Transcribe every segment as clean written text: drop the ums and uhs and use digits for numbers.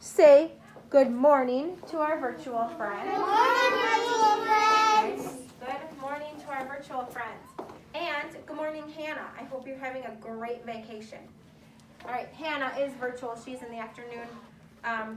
say good morning to our virtual friends. Good morning, virtual friends. Good morning to our virtual friends. And good morning, Hannah. I hope you're having a great vacation. All right, Hannah is virtual. She's in the afternoon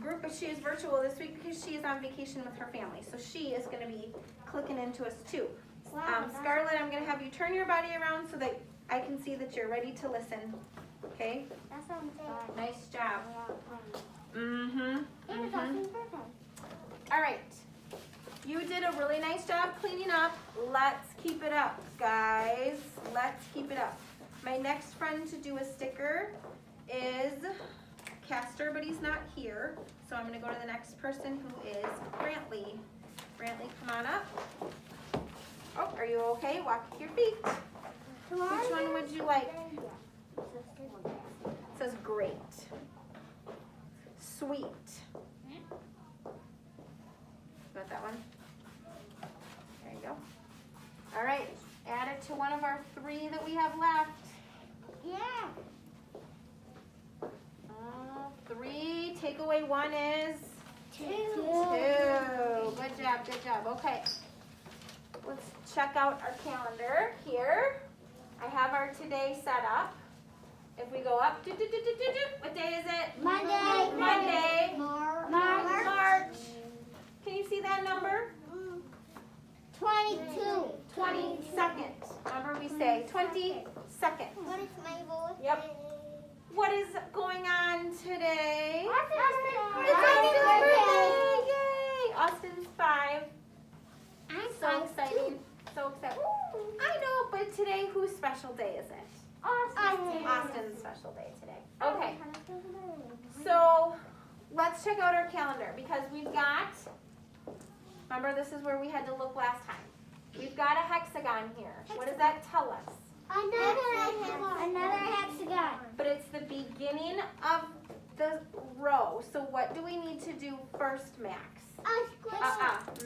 group, but she is virtual this week because she is on vacation with her family. So she is going to be clicking into us too. Scarlett, I'm going to have you turn your body around so that I can see that you're ready to listen. Okay? That sounds good. Nice job. All right. You did a really nice job cleaning up. Let's keep it up, guys. Let's keep it up. My next friend to do a sticker is Castor, but he's not here. So I'm going to go to the next person who is Brantley. Brantley, come on up. Oh, are you okay? Walk with your feet. Which one would you like? It says great. Sweet. Got that one? There you go. All right. Add it to one of our 3 that we have left. Yeah. 3. Take away 1 is 2. 2. Good job. Good job. Okay. Let's check out our calendar here. I have our today set up. If we go up, what day is it? Monday. Monday. March. March. Can you see that number? 22. 22nd. Remember we say 22nd. What is my vote? Yep. What is going on today? It's It's Austin's birthday! Yay! Austin's 5. I'm So exciting. So exciting. I know, but today, whose special day is it? Austin's special day today. Okay, so let's check out our calendar because we've got, remember this is where we had to look last time. We've got a hexagon here. What does that tell us? Another hexagon. But it's the beginning of the row. So what do we need to do first, Max?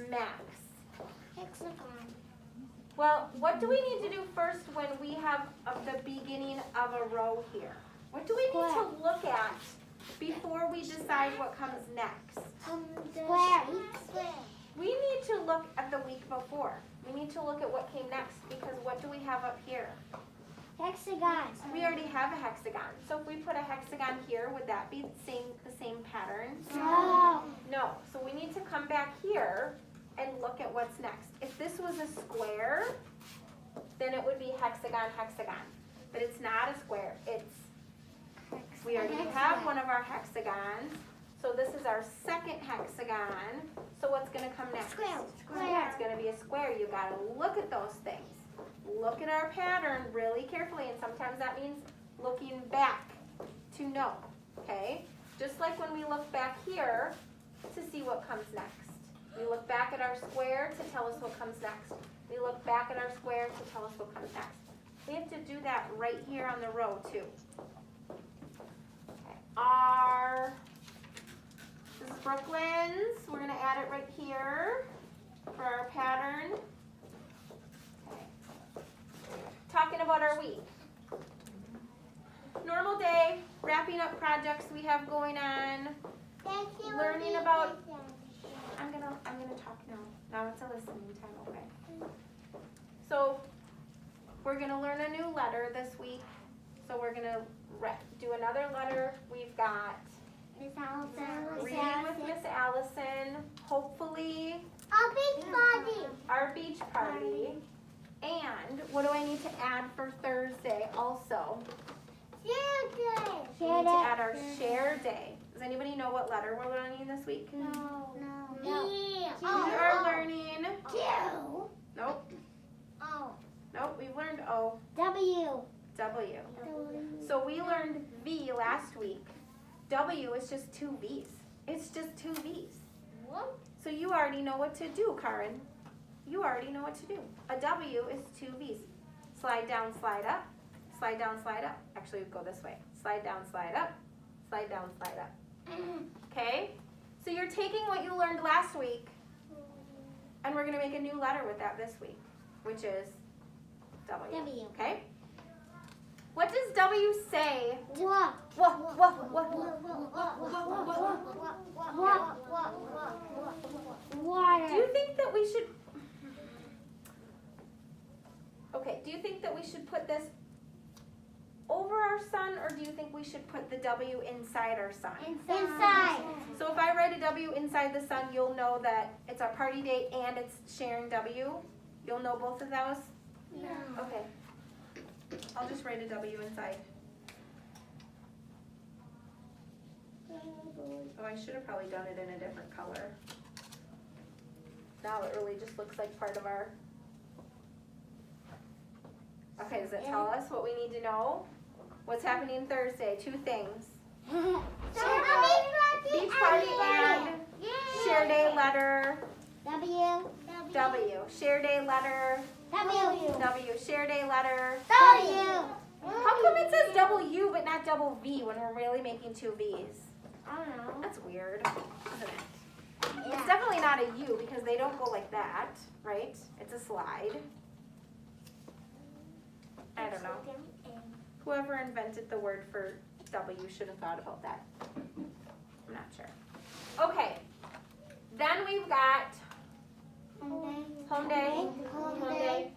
Max. Hexagon. Well, what do we need to do first when we have the beginning of a row here? What do we need to look at before we decide what comes next? Square. We need to look at the week before. We need to look at what came next because what do we have up here? Hexagon. We already have a hexagon. So if we put a hexagon here, would that be the same pattern? No. No. So we need to come back here and look at what's next. If this was a square, then it would be hexagon, hexagon. But it's not a square. We already have one of our hexagons. So this is our second hexagon. So what's going to come next? Square. It's going to be a square. You got to look at those things. Look at our pattern really carefully. And sometimes that means looking back to know. Okay? Just like when we look back here to see what comes next. We look back at our square to tell us what comes next. We look back at our square to tell us what comes next. We have to do that right here on the row too. Okay. This is Brooklyn's. We're going to add it right here for our pattern. Okay. Talking about our week. Normal day, wrapping up projects we have going on. Learning about. I'm gonna talk now. Now it's a listening time, okay? So we're gonna learn a new letter this week. So we're gonna do another letter. We've got Miss Allison. reading with Miss Allison. Hopefully our beach party. And what do I need to add for Thursday also? We need to add our share day. Does anybody know what letter we're learning this week? No. We are learning. Nope. Nope, we've learned O. W. W. So we learned V last week. W is just 2 V's. It's just 2 V's. So you already know what to do, Karen. You already know what to do. A W is 2 V's. Slide down, slide up. Slide down, slide up. Actually, go this way. Slide down, slide up. Slide down, slide up. Okay? So you're taking what you learned last week, and we're going to make a new letter with that this week, which is W. Okay? What does W say? What? What? that we should put this over our sun, or do you think we should put the W inside our sun? Inside. So if I write a W inside the sun, you'll know that it's our party day and it's sharing W. You'll know both of those? Yeah. Okay. I'll just write a W inside. Oh, I should have probably done it in a different color. Now it really just looks like part of our... Okay, does it tell us what we need to know? What's happening Thursday? 2 things. Beach party and share day letter W. W. Share day letter W. W. Share day letter. W. How come it says W but not double V when we're really making 2 V's? I don't know. That's weird, isn't it? It's definitely not a U because they don't go like that, right? It's a slide. I don't know. Whoever invented the word for W should have thought about that. I'm not sure. Okay. Then we've got home day, home day.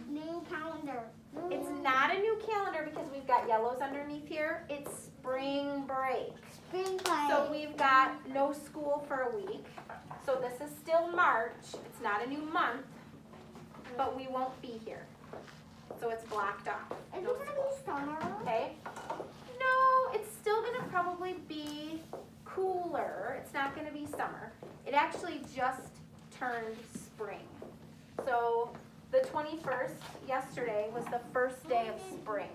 New calendar. It's not a new calendar because we've got yellows underneath here. It's spring break. Spring play. So we've got no school for a week. So this is still March. It's not a new month, but we won't be here. So it's blocked off. Is No it gonna school. be summer? Okay? No, it's still gonna probably be cooler. It's not gonna be summer. It actually just turned spring. So the 21st, yesterday, was the first day of spring.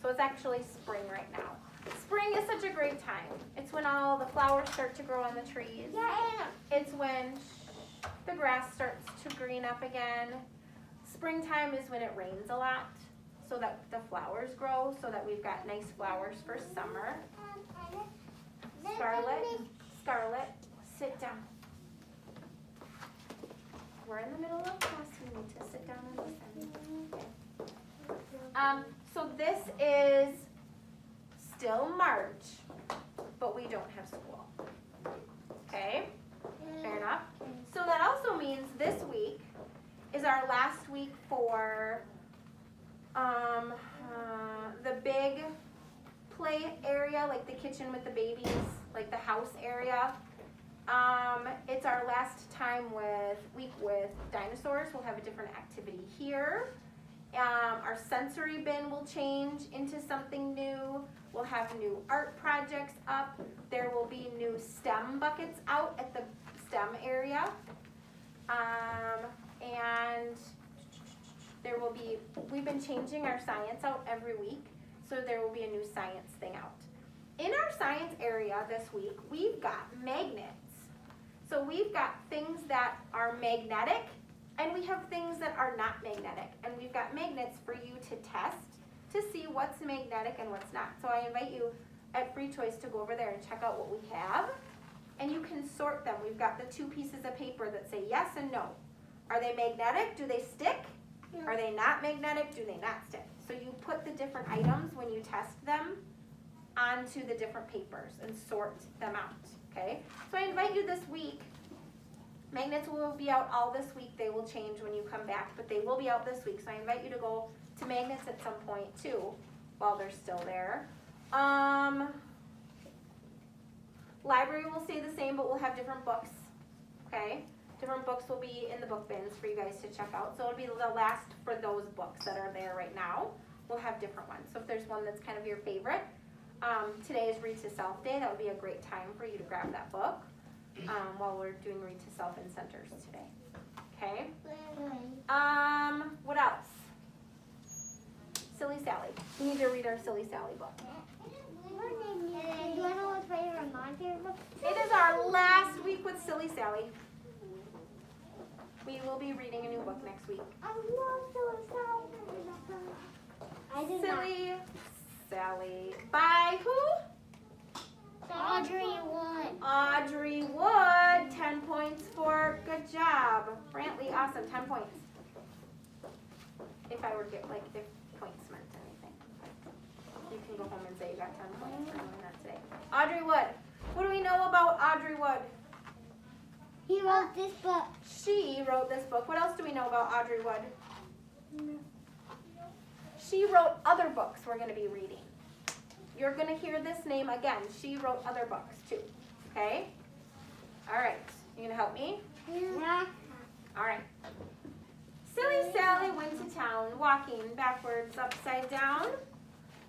So it's actually spring right now. Spring is such a great time. It's when all the flowers start to grow on the trees. Yeah. It's when the grass starts to green up again. Springtime is when it rains a lot so that the flowers grow, so that we've got nice flowers for summer. Scarlet, sit down. We're in the middle of class, we need to sit down and listen. Okay. So this is still March, but we don't have school. Okay, fair enough. So that also means this week is our last week for the big play area, like the kitchen with the babies, like the house area. It's our last time week with dinosaurs. We'll have a different activity here. Our sensory bin will change into something new. We'll have new art projects up. There will be new STEM buckets out at the STEM area. And there will be, we've been changing our science out every week, so there will be a new science thing out. In our science area this week, we've got magnets. So we've got things that are magnetic, and we have things that are not magnetic. And we've got magnets for you to test to see what's magnetic and what's not. So I invite you at Free Choice to go over there and check out what we have. And you can sort them. We've got the 2 pieces of paper that say yes and no. Are they magnetic? Do they stick? Are they not magnetic? Do they not stick? So you put the different items when you test them onto the different papers and sort them out, okay? So I invite you this week. Magnets will be out all this week. They will change when you come back, but they will be out this week. So I invite you to go to magnets at some point too, while they're still there. Library will stay the same, but we'll have different books, okay? Different books will be in the book bins for you guys to check out. So it'll be the last for those books that are there right now. We'll have different ones. So if there's one that's kind of your favorite, today is Read to Self Day. That would be a great time for you to grab that book while we're doing Read to Self in centers today. Okay? What else? Silly Sally. We need to read our Silly Sally book. Do I know what's favorite and my favorite book? It is our last week with Silly Sally. We will be reading a new book next week. I love Silly Sally. Silly Sally. By who? Audrey Wood. Audrey Wood. 10 points for good job. Brantley, awesome. 10 points. If I were to get, like, if points meant anything. You can go home and say you got 10 points for doing that today. Audrey Wood. What do we know about Audrey Wood? He wrote this book. She wrote this book. What else do we know about Audrey Wood? She wrote other books we're going to be reading. You're going to hear this name again. She wrote other books too. Okay? All right. You going to help me? Yeah. All right. Silly Sally went to town, walking backwards, upside down.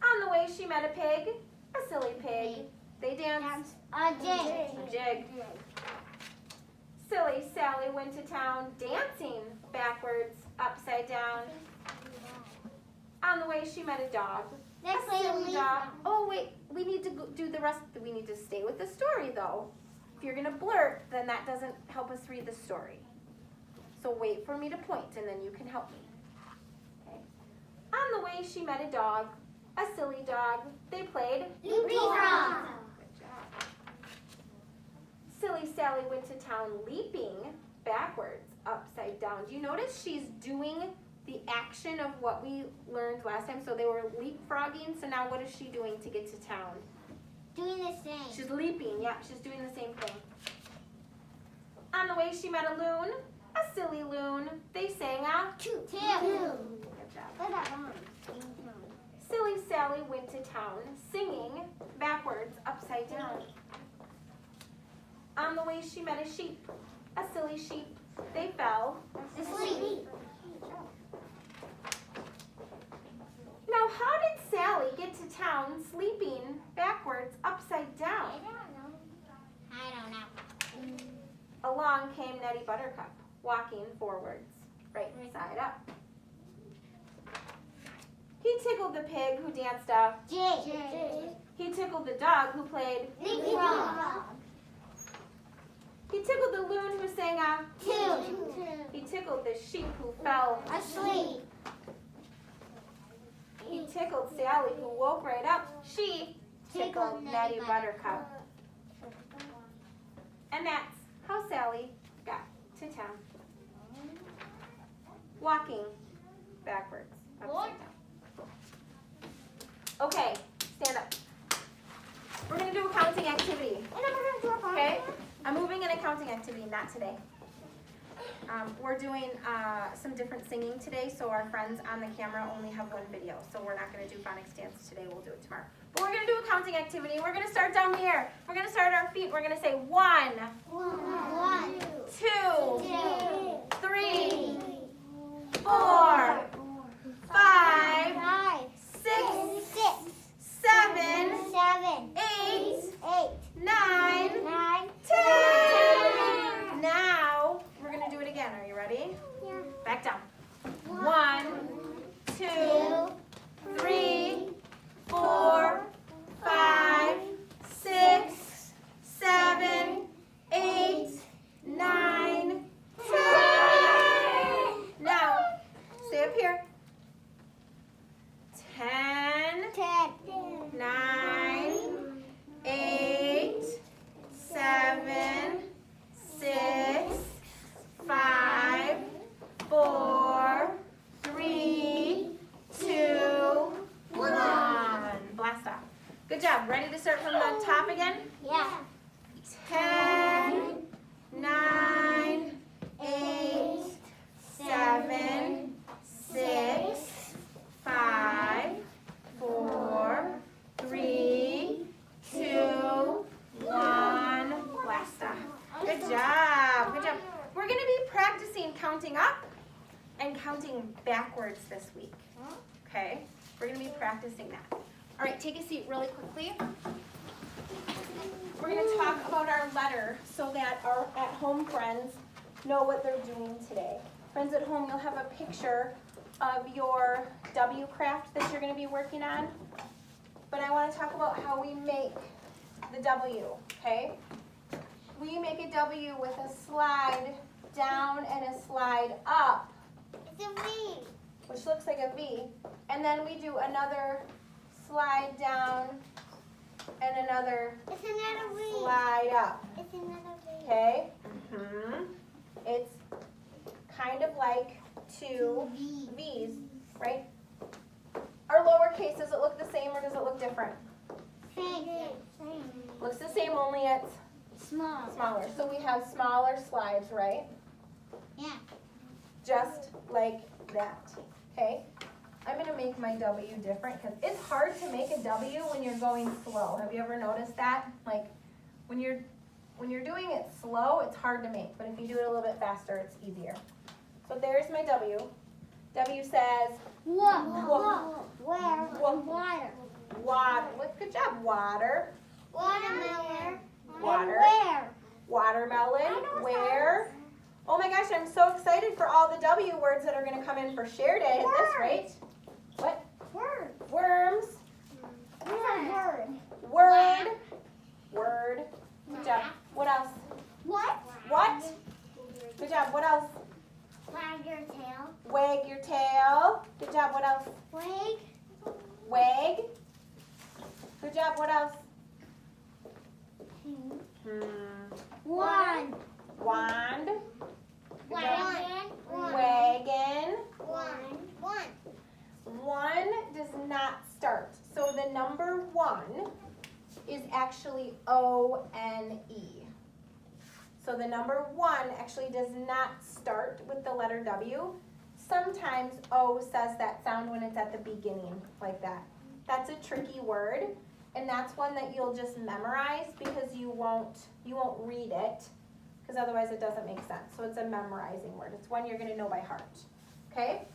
On the way, she met a pig, a silly pig. They danced A a jig. Silly Sally went to town, dancing backwards, upside down. On the way, she met a dog. A silly dog. Oh, wait. We need to do the rest. We need to stay with the story, though. If you're going to blurt, then that doesn't help us read the story. So wait for me to point, and then you can help me. Okay. On the way, she met a dog, a silly dog. They played Leapfrog. Good job. Silly Sally went to town leaping backwards, upside down. Do you notice she's doing the action of what we learned last time? So they were leapfrogging. So now what is she doing to get to town? Doing the same. She's leaping. Yeah, she's doing the same thing. On the way, she met a loon, a silly loon. They sang a Two. Good job. What about one? Silly Sally went to town, singing backwards, upside down. On the way, she met a sheep, a silly sheep. They fell Asleep. Now, how did Sally get to town sleeping backwards, upside down? I don't know. Along came Nettie Buttercup, walking forwards, right side up. He tickled the pig who danced a. J. He tickled the dog who played. Leapfrog. He tickled the loon who sang a. Two. He tickled the sheep who fell. Asleep. He tickled Sally who woke right up. She tickled Nettie Buttercup. And that's how Sally got to town. Walking backwards, upside down. Okay, stand up. We're going to do a counting activity. Okay? I'm moving an accounting activity, not today. We're doing some different singing today, so our friends on the camera only have one video. So we're not going to do phonics dance today. We'll do it tomorrow. But we're going to do a counting activity. We're going to start down here. We're going to start at our feet. We're going to say 1, 2, 3, 4, 5, 6, 7, 8, 9, 10. Now, we're going to do it again. Are you ready? Back down. 1, 2, 3, 4, 5, 6, 7, 8, 9, 10. Now, stay up here. 10, 9, 8, 7, 6, 5, 4, 3, 2, 1. Blast off. Good job. Ready to start from the top again? Yeah. 10, 9, 8, 7, 6, 5, 4, 3, 2, 1. Blast off. Good job. Good job. We're going to be practicing counting up and counting backwards this week. Okay? We're going to be practicing that. All right, take a seat really quickly. We're going to talk about our letter so that our at-home friends know what they're doing today. Friends at home, you'll have a picture of your W craft that you're going to be working on. But I want to talk about how we make the W, okay? We make a W with a slide down and a slide up, It's a V. which looks like a V. And then we do another slide down and another It's another V. slide up, It's another V. okay? It's kind of like two V's, right? Our lowercase, does it look the same or does it look different? Same. Looks the same, only it's Small. smaller. So we have smaller slides, right? Yeah. Just like that, Okay, I'm gonna make my W different because it's hard to make a W when you're going slow. Have you ever noticed that? Like when you're doing it slow, it's hard to make, but if you do it a little bit faster, it's easier. So there's my W. W says Where? Water. Water. Good job. Water. Watermelon. Water. Where? Watermelon. Where? Oh my gosh, I'm so excited for all the W words that are going to come in for share day at this rate. What? Word. Worms. What's a word? Word. Word. Good job. What else? What? What? Good job. What else? Wag your tail. Wag your tail. Good job. What else? Wag. Wag. Good job. What else? One. Wand. Wagon. Wagon. One. One does not start. So the number 1 is actually O-N-E. So the number 1 actually does not start with the letter W. Sometimes O says that sound when it's at the beginning, like that. That's a tricky word, and that's one that you'll just memorize because you won't read it, because otherwise it doesn't make sense. So it's a memorizing word. It's one you're going to know by heart. Okay?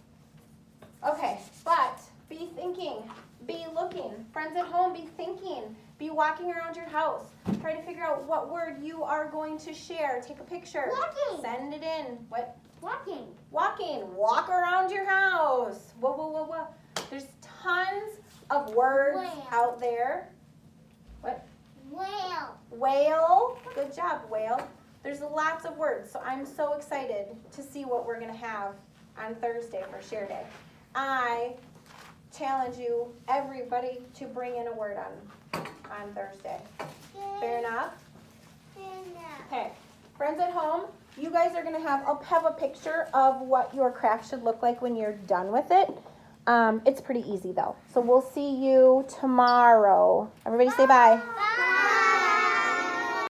Okay, but be thinking, be looking. Friends at home, be thinking. Be walking around your house. Try to figure out what word you are going to share. Take a picture. Walking. Send it in. What? Walking. Walking. Walk around your house. Whoa, whoa, whoa, whoa. There's tons of words Whale. out there. What? Whale. Whale. Good job, whale. There's lots of words, so I'm so excited to see what we're going to have on Thursday for Share Day. I challenge you, everybody, to bring in a word on Thursday. Fair enough? Okay. Friends at home, you guys are going to have a picture of what your craft should look like when you're done with it. It's pretty easy, though. So we'll see you tomorrow. Everybody say bye. Bye.